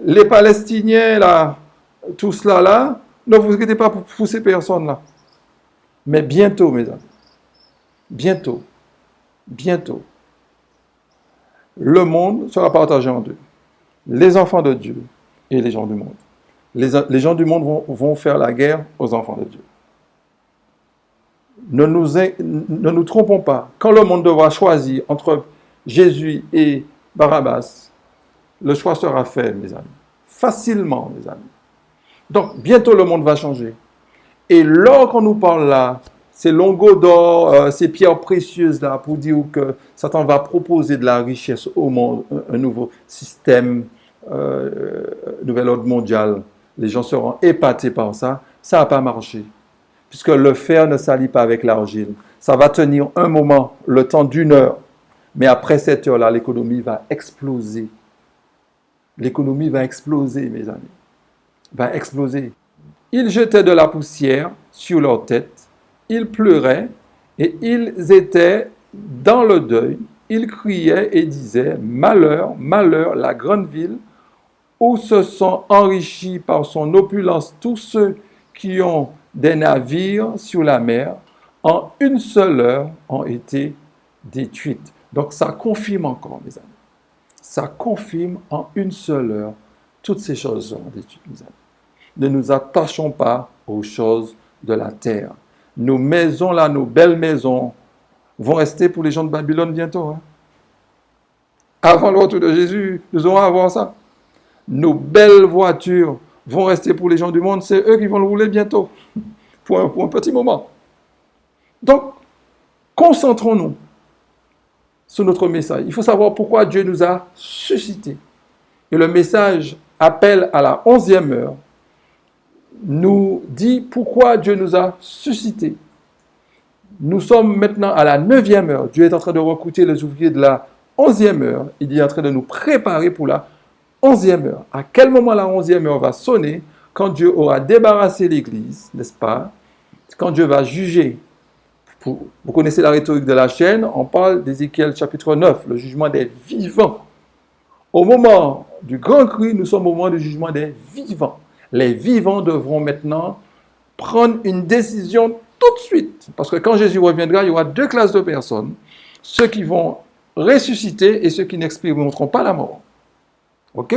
Les Palestiniens, là, tout cela là, ne vous inquiétez pas pour ces personnes-là. Mais bientôt, mes amis, bientôt, Le monde sera partagé en deux. Les enfants de Dieu et les gens du monde. Les gens du monde vont faire la guerre aux enfants de Dieu. Ne nous trompons pas. Quand le monde devra choisir entre Jésus et Barabbas, le choix sera fait, mes amis. Facilement, mes amis. Donc, bientôt le monde va changer. Et l'or qu'on nous parle là, ces lingots d'or, ces pierres précieuses là, pour dire que Satan va proposer de la richesse au monde, un nouveau système, nouvel ordre mondial. Les gens seront épatés par ça. Ça n'a pas marché. Puisque le fer ne s'allie pas avec l'argile. Ça va tenir un moment, le temps d'une heure. Mais après cette heure-là, l'économie va exploser. L'économie va exploser, mes amis. Va exploser. Ils jetaient de la poussière sur leur tête. Ils pleuraient et ils étaient dans le deuil. Ils criaient et disaient « Malheur, malheur, la grande ville, où se sont enrichis par son opulence tous ceux qui ont des navires sur la mer, en une seule heure ont été détruites. » Donc ça confirme encore, mes amis. Ça confirme en une seule heure, toutes ces choses seront détruites, mes amis. Ne nous attachons pas aux choses de la terre. Nos maisons là, nos belles maisons, vont rester pour les gens de Babylone bientôt. Hein. Avant le retour de Jésus, nous aurons à voir ça. Nos belles voitures vont rester pour les gens du monde, c'est eux qui vont le rouler bientôt, pour un petit moment. Donc, concentrons-nous sur notre message. Il faut savoir pourquoi Dieu nous a suscités. Et le message appelle à la 11e heure, nous dit pourquoi Dieu nous a suscités. Nous sommes maintenant à la 9e heure. Dieu est en train de recruter les ouvriers de la 11e heure. Il est en train de nous préparer pour la 11e heure. À quel moment la 11e heure va sonner? Quand Dieu aura débarrassé l'Église, n'est-ce pas? Quand Dieu va juger. Vous connaissez la rhétorique de la chaîne, on parle d'Ézéchiel chapitre 9, le jugement des vivants. Au moment du grand cri, nous sommes au moment du jugement des vivants. Les vivants devront maintenant prendre une décision tout de suite. Parce que quand Jésus reviendra, il y aura deux classes de personnes. Ceux qui vont ressusciter et ceux qui n'expérimenteront pas la mort. OK?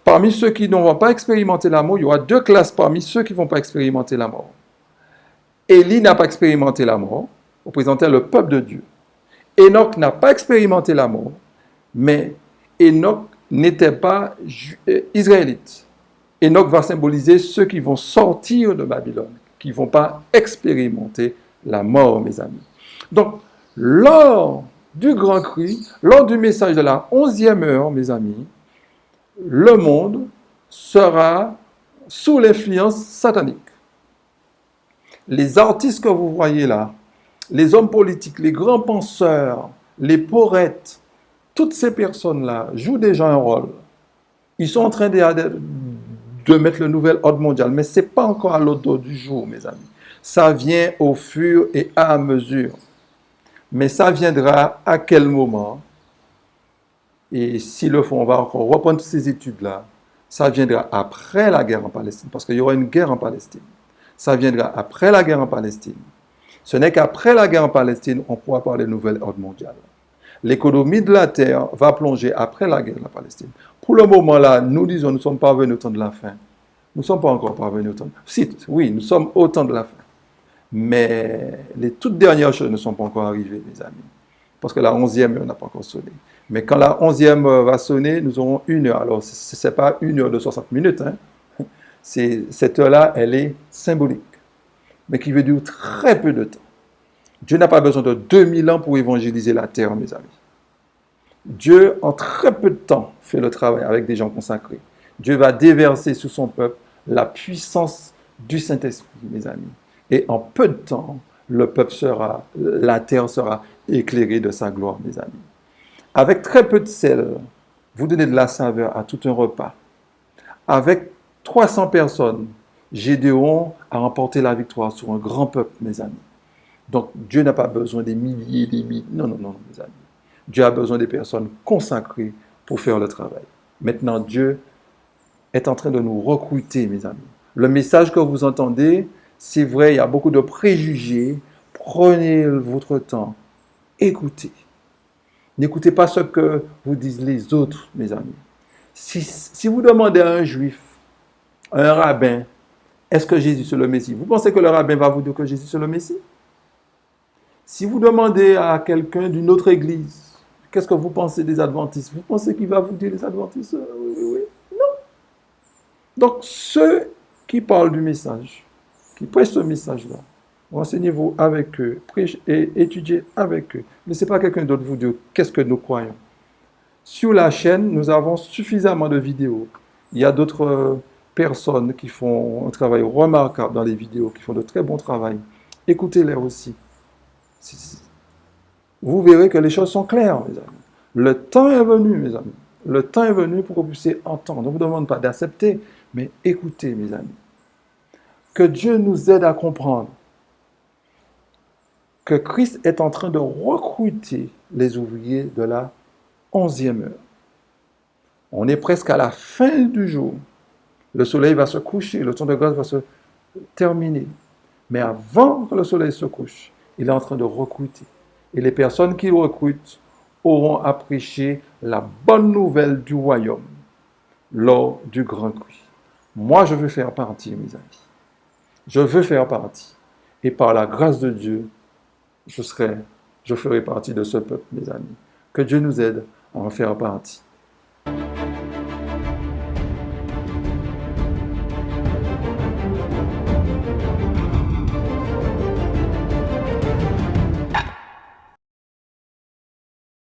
Parmi ceux qui ne vont pas expérimenter la mort, il y aura deux classes parmi ceux qui ne vont pas expérimenter la mort. Élie n'a pas expérimenté la mort, représentait le peuple de Dieu. Enoch n'a pas expérimenté la mort, mais Enoch n'était pas israélite. Enoch va symboliser ceux qui vont sortir de Babylone, qui ne vont pas expérimenter la mort, mes amis. Donc, lors du grand cri, lors du message de la 11e heure, mes amis, le monde sera sous l'influence satanique. Les artistes que vous voyez là, les hommes politiques, les grands penseurs, les poètes, toutes ces personnes-là jouent déjà un rôle. Ils sont en train de mettre le nouvel ordre mondial, mais ce n'est pas encore à l'ordre du jour, mes amis. Ça vient au fur et à mesure. Mais ça viendra à quel moment? Et s'ils le font, on va encore reprendre ces études-là. Ça viendra après la guerre en Palestine, parce qu'il y aura une guerre en Palestine. Ça viendra après la guerre en Palestine. Ce n'est qu'après la guerre en Palestine, on pourra parler de nouvel ordre mondial. L'économie de la terre va plonger après la guerre de la Palestine. Pour le moment là, nous disons, nous sommes parvenus au temps de la fin. Nous ne sommes pas encore parvenus au temps. Oui, nous sommes au temps de la fin. Mais les toutes dernières choses ne sont pas encore arrivées, mes amis. Parce que la 11e heure n'a pas encore sonné. Mais quand la 11e heure va sonner, nous aurons une heure. Alors, ce n'est pas une heure de 60 minutes. Hein. Cette heure-là, elle est symbolique. Mais qui veut dire très peu de temps. Dieu n'a pas besoin de 2000 ans pour évangéliser la terre, mes amis. Dieu, en très peu de temps, fait le travail avec des gens consacrés. Dieu va déverser sur son peuple la puissance du Saint-Esprit, mes amis. Et en peu de temps, la terre sera éclairée de sa gloire, mes amis. Avec très peu de sel, vous donnez de la saveur à tout un repas. Avec 300 personnes, Gédéon a remporté la victoire sur un grand peuple, mes amis. Donc, Dieu n'a pas besoin des milliers, des milliers. Non, mes amis. Dieu a besoin des personnes consacrées pour faire le travail. Maintenant, Dieu est en train de nous recruter, mes amis. Le message que vous entendez, c'est vrai, il y a beaucoup de préjugés. Prenez votre temps. Écoutez. N'écoutez pas ce que vous disent les autres, mes amis. Si vous demandez à un juif, à un rabbin, est-ce que Jésus c'est le Messie? Vous pensez que le rabbin va vous dire que Jésus c'est le Messie? Si vous demandez à quelqu'un d'une autre église, qu'est-ce que vous pensez des adventistes? Vous pensez qu'il va vous dire les adventistes? Oui, oui, oui. Donc, ceux qui parlent du message, qui prêchent ce message-là, renseignez-vous avec eux, prêchez et étudiez avec eux. Ne laissez pas quelqu'un d'autre vous dire qu'est-ce que nous croyons. Sur la chaîne, nous avons suffisamment de vidéos. Il y a d'autres personnes qui font un travail remarquable dans les vidéos, qui font de très bons travail. Écoutez-les aussi. Vous verrez que les choses sont claires, mes amis. Le temps est venu, mes amis. Le temps est venu pour que vous puissiez entendre. On ne vous demande pas d'accepter, mais écoutez, mes amis. Que Dieu nous aide à comprendre que Christ est en train de recruter les ouvriers de la 11e heure. On est presque à la fin du jour. Le soleil va se coucher, le temps de grâce va se terminer. Mais avant que le soleil se couche, il est en train de recruter. Et les personnes qu'il recrute auront à prêcher la bonne nouvelle du royaume lors du grand cri. Moi, je veux faire partie, mes amis. Je veux faire partie. Et par la grâce de Dieu, je ferai partie de ce peuple, mes amis. Que Dieu nous aide à en faire partie.